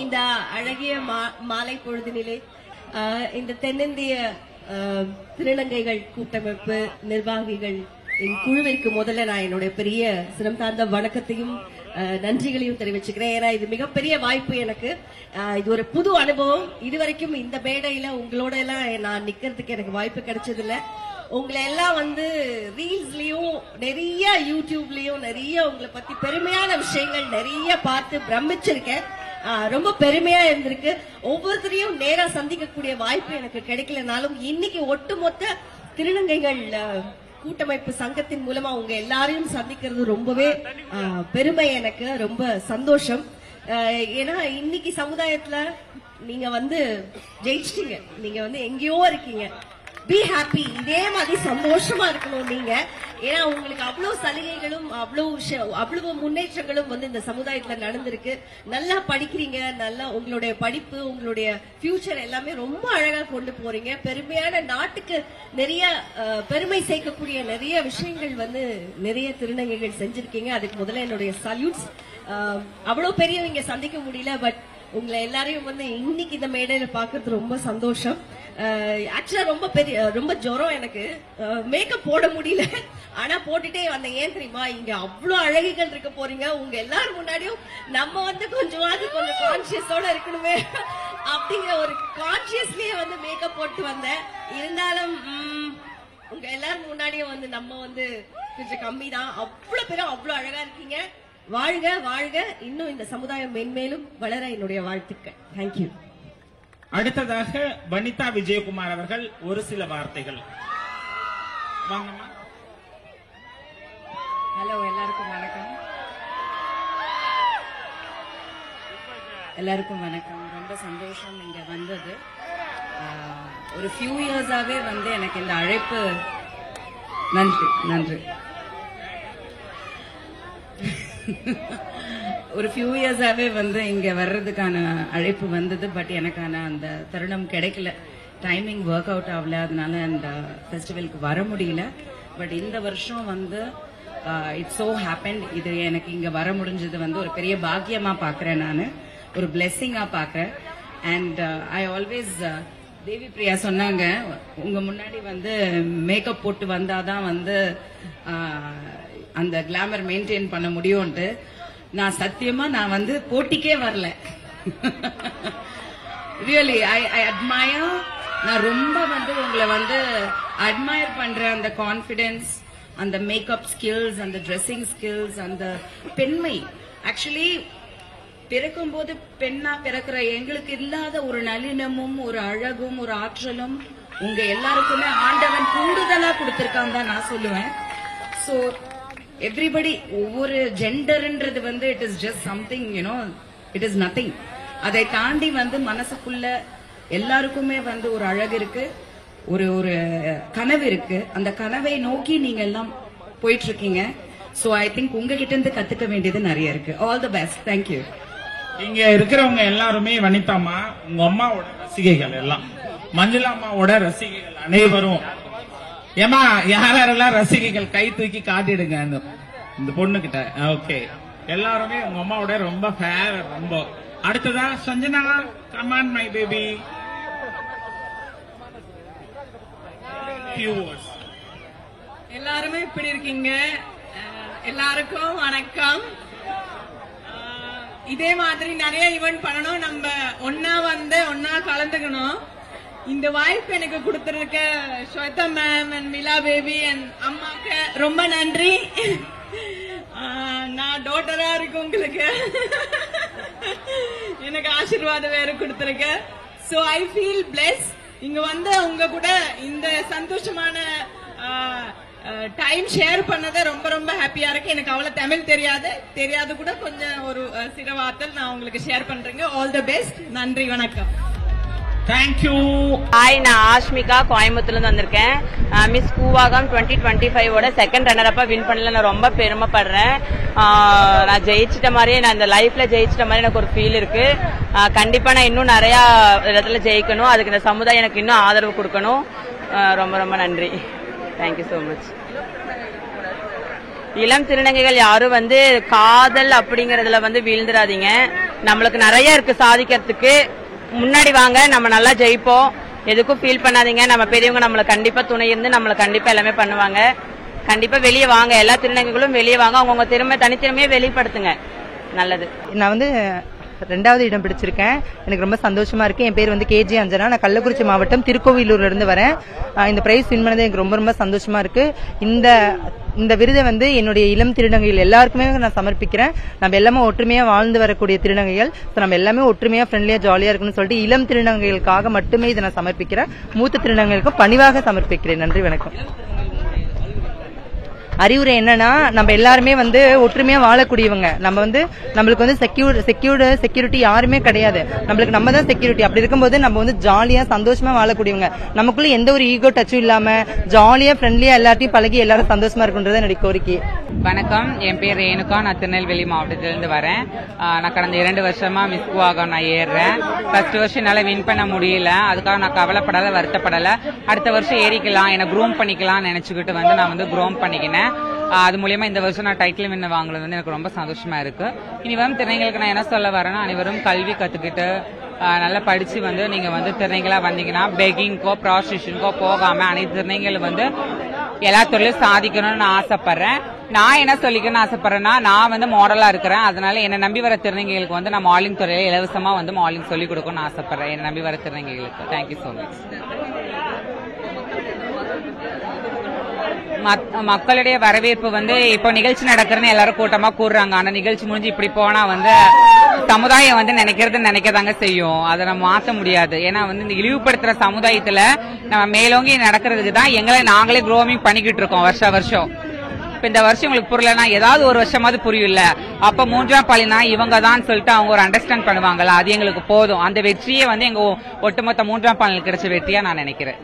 இந்த அழகிய மாலை பொழுதினிலே இந்த தென்னிந்திய திருநங்கைகள் கூட்டமைப்பு நிர்வாகிகள் குழுவிற்கு முதல்ல நான் என்னுடைய பெரிய சிரம் சார்ந்த வணக்கத்தையும் நன்றிகளையும் தெரிவிச்சுக்கிறேன். ஏன்னா இது மிகப்பெரிய வாய்ப்பு எனக்கு. இது ஒரு புது அனுபவம். இதுவரைக்கும் இந்த மேடையில உங்களோட எல்லாம் நான் நிக்கிறதுக்கு எனக்கு வாய்ப்பு கிடைச்சது இல்ல. உங்களை எல்லாம் ரீல்ஸ்லயும் நிறைய யூடியூப்லயும் நிறைய உங்களை பத்தி பெருமையான விஷயங்கள் நிறைய பார்த்து பிரமிச்சிருக்கேன். ரொம்ப பெருமையா இருந்திருக்கு. ஒவ்வொருத்தரையும் நேரா சந்திக்கக்கூடிய வாய்ப்பு எனக்கு கிடைக்கலனாலும் இன்னைக்கு ஒட்டுமொத்த திருநங்கைகள் கூட்டமைப்பு சங்கத்தின் மூலமா உங்க எல்லாரையும் சந்திக்கிறது ரொம்பவே பெருமை, எனக்கு ரொம்ப சந்தோஷம். ஏன்னா இன்னைக்கு சமுதாயத்துல நீங்க ஜெயிச்சிட்டீங்க. நீங்க எங்கேயோ இருக்கீங்க. Be happy. இதே மாதிரி சந்தோஷமா இருக்கணும் நீங்க. ஏன்னா உங்களுக்கு அவ்வளவு சலுகைகளும் அவ்வளவு முன்னேற்றங்களும் இந்த சமுதாயத்துல நடந்திருக்கு. நல்லா படிக்கிறீங்க. நல்லா உங்களுடைய படிப்பு உங்களுடைய ஃபியூச்சர் எல்லாமே ரொம்ப அழகா கொண்டு போறீங்க. பெருமையான நாட்டுக்கு நிறைய பெருமை சேர்க்கக்கூடிய நிறைய விஷயங்கள் நிறைய திருநங்கைகள் செஞ்சிருக்கீங்க. அதுக்கு முதல்ல என்னுடைய சல்யூட்ஸ். அவ்வளவு பெரியவங்க சந்திக்க முடியல. பட் உங்களை எல்லாரையும் இன்னைக்கு இந்த மேடையில பாக்குறது ரொம்ப சந்தோஷம். ஆக்சுவலா ரொம்ப ஜுரம் எனக்கு. மேக்கப் போட முடியல. ஆனா போட்டுட்டே வந்தேன். ஏன் தெரியுமா, இங்க அவ்வளவு அழகிகள் இருக்க போறீங்க. உங்க எல்லாரும் முன்னாடியும் நம்ம கொஞ்சம் கான்சியஸோட இருக்கணுமே அப்படிங்கிற ஒரு கான்சியஸ்லயே மேக்கப் போட்டு வந்தேன். இருந்தாலும் உங்க எல்லாரும் முன்னாடியும் நம்ம கொஞ்சம் கம்மி தான். அவ்வளவு பேரும் அவ்வளவு அழகா இருக்கீங்க. வாழ்க வாழ்க. இன்னும் இந்த சமுதாயம் மென்மேலும் வளர என்னுடைய வாழ்த்துக்கள். தேங்க்யூ. அடுத்ததாக வனிதா விஜயகுமார் அவர்கள் ஒரு சில வார்த்தைகள். வாங்கம்மா. ஹலோ, எல்லாருக்கும் வணக்கம். எல்லாருக்கும் வணக்கம். ரொம்ப சந்தோஷம் இங்க வந்தது. ஒரு ஃபியூ இயர்ஸாவே எனக்கு இந்த அழைப்பு. நன்றி நன்றி. ஒரு ஃபியூ இயர்ஸாவே இங்க வர்றதுக்கான அழைப்பு வந்தது. பட் எனக்கான அந்த தருணம் கிடைக்கல. டைமிங் ஒர்க் அவுட் ஆகல. அதனால அந்த ஃபெஸ்டிவலுக்கு வர முடியல. பட் இந்த வருஷம் இட்ஸ் சோ ஹேப்பன். இது எனக்கு இங்க வர முடிஞ்சது ஒரு பெரிய பாக்கியமா பாக்குறேன். நான் ஒரு பிளெஸிங்கா பாக்குறேன். அண்ட் ஐ ஆல்வேஸ் தேவி பிரியா சொன்னாங்க, உங்க முன்னாடி மேக்கப் போட்டு வந்தாதான் அந்த கிளாமர் மெயின்டைன் பண்ண முடியும்ட்டு. நான் சத்தியமா நான் போட்டிக்கே வரல. Really I admire. நான் ரொம்ப உங்களை அட்மயர் பண்றேன். அந்த கான்பிடன்ஸ், அந்த மேக்கப் ஸ்கில்ஸ், அந்த ட்ரெஸ்ஸிங் ஸ்கில்ஸ், அந்த பெண்மை. ஆக்சுவலி பிறக்கும் போது பெண்ணா பிறக்கிற எங்களுக்கு இல்லாத ஒரு நளினமும் ஒரு அழகும் ஒரு ஆற்றலும் உங்க எல்லாருக்குமே ஆண்டவன் கூடுதலா கொடுத்திருக்கான் தான் நான் சொல்லுவேன். சோ எவ்ரிபடி, ஒவ்வொரு ஜெண்டர்ன்றது it is just something, it is nothing. அதை தாண்டி மனசுக்குள்ள எல்லாருக்குமே ஒரு அழகு இருக்கு, ஒரு கனவு இருக்கு. அந்த கனவை நோக்கி நீங்க எல்லாம் போயிட்டு இருக்கீங்க. சோ ஐ திங்க் உங்ககிட்ட இருந்து கத்துக்க வேண்டியது நிறைய இருக்கு. All the best. தேங்க்யூ. இங்க இருக்கிறவங்க எல்லாருமே வனிதாமா உங்க அம்மாவோட ரசிகைகள். எல்லாம் மஞ்சுளா அம்மாவோட ரசிகைகள் அனைவரும். ஏமா யாரெல்லாம் ரசிகைகள் கை தூக்கி காட்டிடுங்க இந்த பொண்ணு கிட்ட. ஓகே, எல்லாருமே உங்க அம்மாவோட ரொம்ப ஃபேவர். ரொம்ப. அடுத்ததா சஞ்சனா, கமான் மை பேபி. எல்லாருமே இப்படி இருக்கீங்க. எல்லாருக்கும் வணக்கம். இதே மாதிரி நிறைய ஈவென்ட் பண்ணணும். நம்ம ஒன்னா கலந்துக்கணும். இந்த வாய்ப்பு எனக்கு கொடுத்திருக்க Shweta ma'am and Mila baby and அம்மாக்கு ரொம்ப நன்றி. நான் டாட்டரா இருக்கு உங்களுக்கு. எனக்கு ஆசீர்வாதம் வேற கொடுத்திருக்க. So I feel bless. இங்க உங்க கூட இந்த சந்தோஷமான டைம் ஷேர் பண்ணத ரொம்ப ரொம்ப ஹாப்பியா இருக்கு. எனக்கு அவ்வளவு தமிழ் தெரியாது கூட கொஞ்சம் ஒரு சில வார்த்தை நான் உங்களுக்கு ஷேர் பண்றேங்க. All the best. நன்றி, வணக்கம். தேங்க்யூ. ஹாய், நான் ஆஷ்மிகா, கோயம்புத்தூர்ல இருந்து வந்திருக்கேன். Miss Koovagam 2025 second runner up win பண்ணல. நான் ரொம்ப பெருமைப்படுறேன். நான் ஜெயிச்சிட்ட மாதிரியே, நான் இந்த லைஃப்ல ஜெயிச்சிட்ட மாதிரி எனக்கு ஒரு ஃபீல் இருக்கு. கண்டிப்பா நான் இன்னும் நிறைய இடத்துல ஜெயிக்கணும். அதுக்கு இந்த சமுதாயம் எனக்கு இன்னும் ஆதரவு கொடுக்கணும். ரொம்ப ரொம்ப நன்றி. Thank you so much. இளம் திருநங்கைகள் யாரும் காதல் அப்படிங்கறதுல வீழ்ந்துடாதீங்க. நம்மளுக்கு நிறைய இருக்கு சாதிக்கிறதுக்கு. முன்னாடி வாங்க, நம்ம நல்லா ஜெயிப்போம். எதுக்கும் ஃபீல் பண்ணாதீங்க. நம்ம பெரியவங்க நம்மள கண்டிப்பா துணை இருந்து நம்மள கண்டிப்பா எல்லாமே பண்ணுவாங்க. கண்டிப்பா வெளியே வாங்க, எல்லா திருநங்கைகளும் வெளியே வாங்க, அவங்கவுங்க தனித்திறமையை வெளிப்படுத்துங்க. நல்லது. நான் வந்து 2வது இடம் பிடிச்சிருக்கேன். எனக்கு ரொம்ப சந்தோஷமா இருக்கு. என் பேர் வந்து கேஜி அஞ்சனா. நான் கள்ளக்குறிச்சி மாவட்டம் திருக்கோவிலூர்ல இருந்து வரேன். இந்த பிரைஸ் வின் பண்ணது எனக்கு ரொம்ப ரொம்ப சந்தோஷமா இருக்கு. இந்த விருதை வந்து என்னுடைய இளம் திருநங்கைகள் எல்லாருக்குமே நான் சமர்ப்பிக்கிறேன். நம்ம எல்லாமே ஒற்றுமையா வாழ்ந்து வரக்கூடிய திருநங்கைகள். நம்ம எல்லாமே ஒற்றுமையா ஃப்ரெண்ட்லியா ஜாலியா இருக்குன்னு சொல்லிட்டு இளம் திருநங்கைகளுக்காக மட்டுமே இதை நான் சமர்ப்பிக்கிறேன். மூத்த திருநங்கைகளுக்கும் பணிவாக சமர்ப்பிக்கிறேன். நன்றி, வணக்கம். அறிவுரை என்னன்னா, நம்ம எல்லாருமே வந்து ஒற்றுமையா வாழக்கூடியவங்க. நம்ம வந்து நம்மளுக்கு வந்து செக்யூரிட்டி யாருமே கிடையாது. நம்மளுக்கு நம்ம தான் செக்யூரிட்டி. அப்படி இருக்கும்போது நம்ம வந்து ஜாலியா சந்தோஷமா வாழக்கூடியவங்க. நமக்குள்ள எந்த ஒரு ஈகோ டச்சும் இல்லாம ஜாலியா ஃப்ரெண்ட்லியா எல்லாத்தையும் பழகி எல்லாரும் சந்தோஷமா இருக்குன்றது என்னுடைய கோரிக்கை. வணக்கம், என் பேர் ரேணுகா. நான் திருநெல்வேலி மாவட்டத்திலிருந்து வரேன். நான் கடந்த 2 வருஷமா மிஸ் கூவாக நான் ஏறுறேன். ஃபர்ஸ்ட் வருஷம் என்னால வின் பண்ண முடியல. அதுக்காக நான் கவலைப்படல, வருத்தப்படல. அடுத்த வருஷம் ஏறிக்கலாம், என்ன க்ரூம் பண்ணிக்கலாம் நினைச்சுக்கிட்டு வந்து நான் வந்து க்ரூம் பண்ணிக்கினேன். அது மூலியமா இந்த வருஷம் நான் டைட்டில் வின் வாங்குறது வந்து எனக்கு ரொம்ப சந்தோஷமா இருக்கு. இனி வரும் திறமைகளுக்கு நான் என்ன சொல்ல வரேன்னா, அனைவரும் கல்வி கத்துக்கிட்டு நல்லா படிச்சு வந்து நீங்க வந்து திறமைகளா வந்தீங்கன்னா பெக்கிங்கோ ப்ராஸ்டியூஷனுக்கோ போகாம அனைத்து திறமைகளும் வந்து எல்லா தொழிலும் சாதிக்கணும்னு நான் ஆசைப்படுறேன். நான் என்ன சொல்லிக்கணும்னு ஆசைப்படுறேன்னா, நான் வந்து மாடலா இருக்கிறேன். அதனால என்னை நம்பி வர திறமைகளுக்கு வந்து நான் மாடலிங் துறையில இலவசமா வந்து மாடலிங் சொல்லிக் கொடுக்கணும்னு ஆசைப்படுறேன். என்னை நம்பி வர திறமைகளுக்கு தேங்க்யூ சோ மச். மக்களுடைய வரவேற்பு வந்து இப்போ நிகழ்ச்சி நடக்கிறதுன்னு எல்லாரும் கூட்டமா கூடுறாங்க. ஆனா நிகழ்ச்சி முடிஞ்சு இப்படி போனா வந்து சமுதாயம் வந்து நினைக்கதாங்க செய்யும். அதை நம்ம மாற்ற முடியாது. ஏன்னா வந்து இந்த இழிவுபடுத்துற சமுதாயத்துல நம்ம மேலோங்கி நடக்கிறதுக்கு தான் நாங்களே க்ரோமிங் பண்ணிக்கிட்டு இருக்கோம் வருஷம். இப்ப இந்த வருஷம் உங்களுக்கு புரியலன்னா ஏதாவது ஒரு வருஷமாவது புரியல. அப்ப 3ஆம் பாலினா இவங்க தான் சொல்லிட்டு அவங்க ஒரு அண்டர்ஸ்டாண்ட் பண்ணுவாங்கல்ல, அது எங்களுக்கு போதும். அந்த வெற்றியே வந்து எங்க ஒட்டுமொத்த 3ஆம் பாலினுக்கு கிடைச்ச வெற்றியா நான் நினைக்கிறேன்.